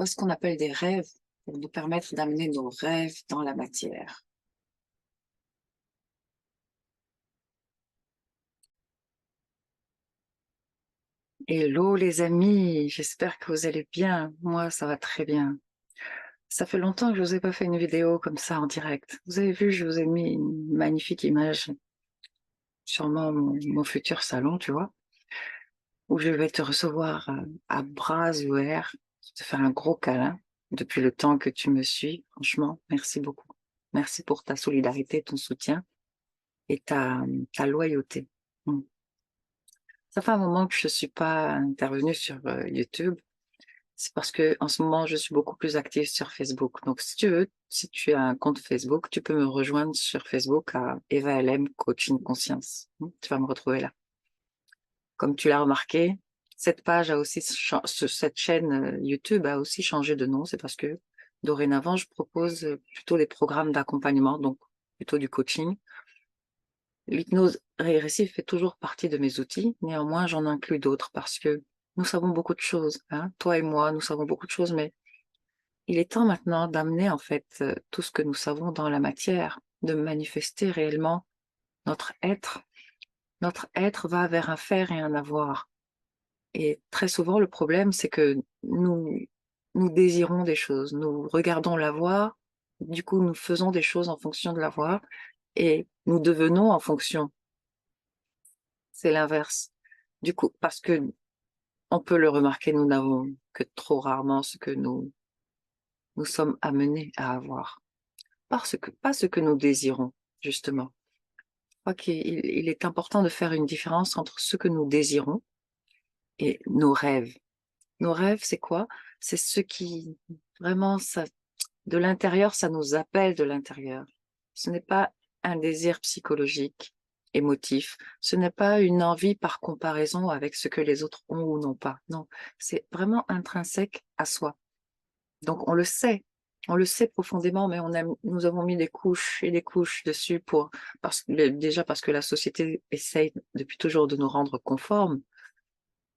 Ou ce qu'on appelle des rêves, pour nous permettre d'amener nos rêves dans la matière. Hello les amis, j'espère que vous allez bien. Moi, ça va très bien. Ça fait longtemps que je vous ai pas fait une vidéo comme ça en direct. Vous avez vu, je vous ai mis une magnifique image sur mon futur salon, tu vois, où je vais te recevoir à bras ouverts, te faire un gros câlin depuis le temps que tu me suis. Franchement, merci beaucoup. Merci pour ta solidarité, ton soutien et ta loyauté. Mm. Ça fait un moment que je suis pas intervenue sur YouTube. C'est parce que en ce moment, je suis beaucoup plus active sur Facebook. Donc, si tu veux, si tu as un compte Facebook, tu peux me rejoindre sur Facebook à Eva LM Coaching Conscience. Tu vas me retrouver là. Comme tu l'as remarqué, cette page a aussi, cette chaîne YouTube a aussi changé de nom. C'est parce que dorénavant, je propose plutôt des programmes d'accompagnement, donc plutôt du coaching. L'hypnose régressive fait toujours partie de mes outils. Néanmoins, j'en inclus d'autres parce que nous savons beaucoup de choses, hein. Toi et moi, nous savons beaucoup de choses, mais il est temps maintenant d'amener en fait tout ce que nous savons dans la matière, de manifester réellement notre être. Notre être va vers un faire et un avoir. Et très souvent, le problème, c'est que nous désirons des choses, nous regardons l'avoir, du coup, nous faisons des choses en fonction de l'avoir et nous devenons en fonction. C'est l'inverse. Du coup, parce que on peut le remarquer, nous n'avons que trop rarement ce que nous sommes amenés à avoir. Pas ce que nous désirons, justement. Je crois qu'il est important de faire une différence entre ce que nous désirons et nos rêves. Nos rêves, c'est quoi? C'est ce qui, vraiment, ça, de l'intérieur, ça nous appelle de l'intérieur. Ce n'est pas un désir psychologique, émotif. Ce n'est pas une envie par comparaison avec ce que les autres ont ou n'ont pas. Non, c'est vraiment intrinsèque à soi. Donc on le sait profondément, mais nous avons mis des couches et des couches dessus déjà parce que la société essaye depuis toujours de nous rendre conformes.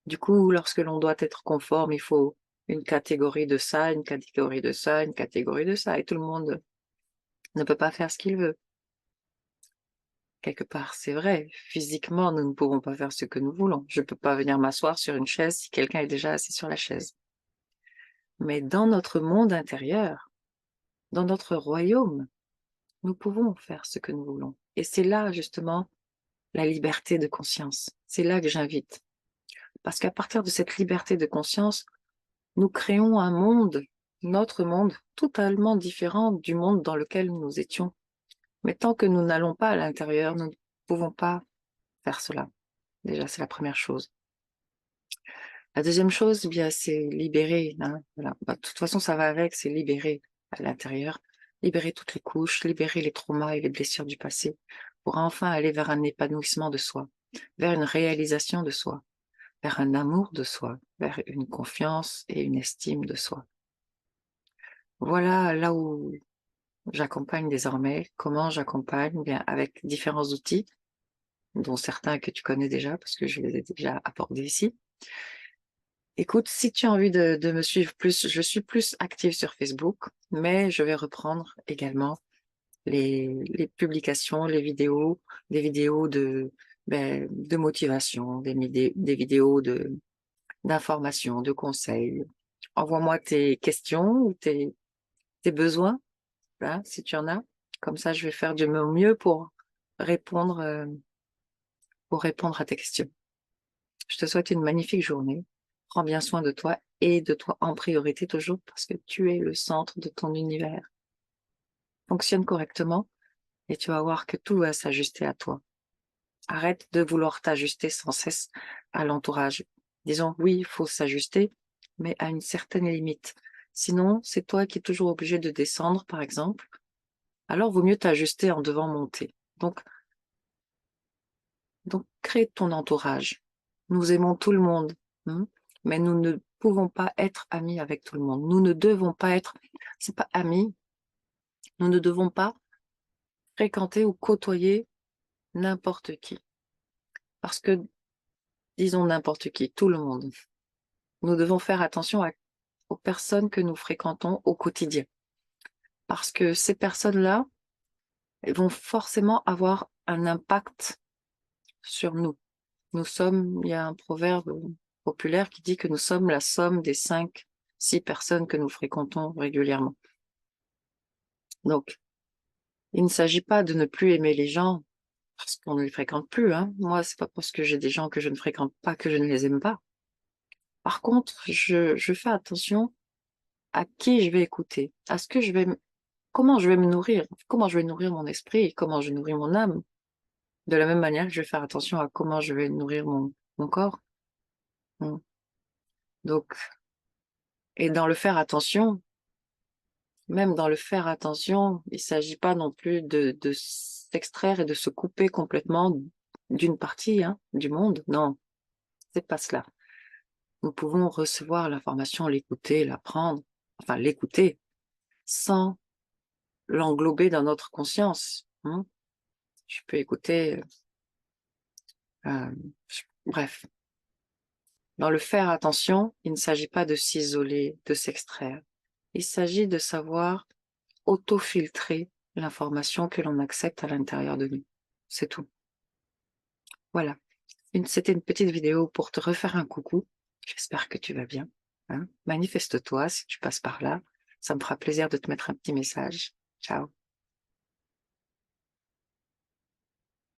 Du coup, lorsque l'on doit être conforme, il faut une catégorie de ça, une catégorie de ça, une catégorie de ça, et tout le monde ne peut pas faire ce qu'il veut. Quelque part, c'est vrai. Physiquement, nous ne pouvons pas faire ce que nous voulons. Je ne peux pas venir m'asseoir sur une chaise si quelqu'un est déjà assis sur la chaise. Mais dans notre monde intérieur, dans notre royaume, nous pouvons faire ce que nous voulons. Et c'est là, justement, la liberté de conscience. C'est là que j'invite. Parce qu'à partir de cette liberté de conscience, nous créons un monde, notre monde, totalement différent du monde dans lequel nous étions. Mais tant que nous n'allons pas à l'intérieur, nous ne pouvons pas faire cela. Déjà, c'est la première chose. La deuxième chose, eh bien, c'est libérer, hein, voilà. Bah, de toute façon, ça va avec, c'est libérer à l'intérieur, libérer toutes les couches, libérer les traumas et les blessures du passé, pour enfin aller vers un épanouissement de soi, vers une réalisation de soi, vers un amour de soi, vers une confiance et une estime de soi. Voilà là où j'accompagne désormais. Comment j'accompagne? Bien, avec différents outils, dont certains que tu connais déjà, parce que je les ai déjà abordés ici. Écoute, si tu as envie de me suivre plus, je suis plus active sur Facebook, mais je vais reprendre également les publications, les vidéos, des vidéos de motivation, des vidéos d'information, de conseils. Envoie-moi tes questions ou tes besoins, là, si tu en as. Comme ça, je vais faire de mon mieux répondre, euh, pour répondre à tes questions. Je te souhaite une magnifique journée. Prends bien soin de toi et de toi en priorité toujours parce que tu es le centre de ton univers. Fonctionne correctement et tu vas voir que tout va s'ajuster à toi. Arrête de vouloir t'ajuster sans cesse à l'entourage. Disons, oui, il faut s'ajuster, mais à une certaine limite. Sinon, c'est toi qui es toujours obligé de descendre, par exemple. Alors, vaut mieux t'ajuster en devant monter. Donc, crée ton entourage. Nous aimons tout le monde, hein, mais nous ne pouvons pas être amis avec tout le monde. Nous ne devons pas être, c'est pas amis, nous ne devons pas fréquenter ou côtoyer n'importe qui. Parce que, disons n'importe qui, tout le monde. Nous devons faire attention aux personnes que nous fréquentons au quotidien. Parce que ces personnes-là, elles vont forcément avoir un impact sur nous. Il y a un proverbe populaire qui dit que nous sommes la somme des 5, 6 personnes que nous fréquentons régulièrement. Donc, il ne s'agit pas de ne plus aimer les gens parce qu'on ne les fréquente plus, hein. Moi, c'est pas parce que j'ai des gens que je ne fréquente pas que je ne les aime pas. Par contre, je fais attention à qui je vais écouter, à ce que comment je vais me nourrir, comment je vais nourrir mon esprit, comment je nourris mon âme. De la même manière que je vais faire attention à comment je vais nourrir mon corps. Mm. Donc, et dans le faire attention, même dans le faire attention, il ne s'agit pas non plus de s'extraire et de se couper complètement d'une partie, hein, du monde. Non, c'est pas cela. Nous pouvons recevoir l'information, l'écouter, l'apprendre, enfin l'écouter, sans l'englober dans notre conscience. Hein. Je peux écouter, bref. Dans le faire attention, il ne s'agit pas de s'isoler, de s'extraire. Il s'agit de savoir auto-filtrer l'information que l'on accepte à l'intérieur de nous. C'est tout. Voilà. C'était une petite vidéo pour te refaire un coucou. J'espère que tu vas bien. Hein. Manifeste-toi si tu passes par là. Ça me fera plaisir de te mettre un petit message. Ciao.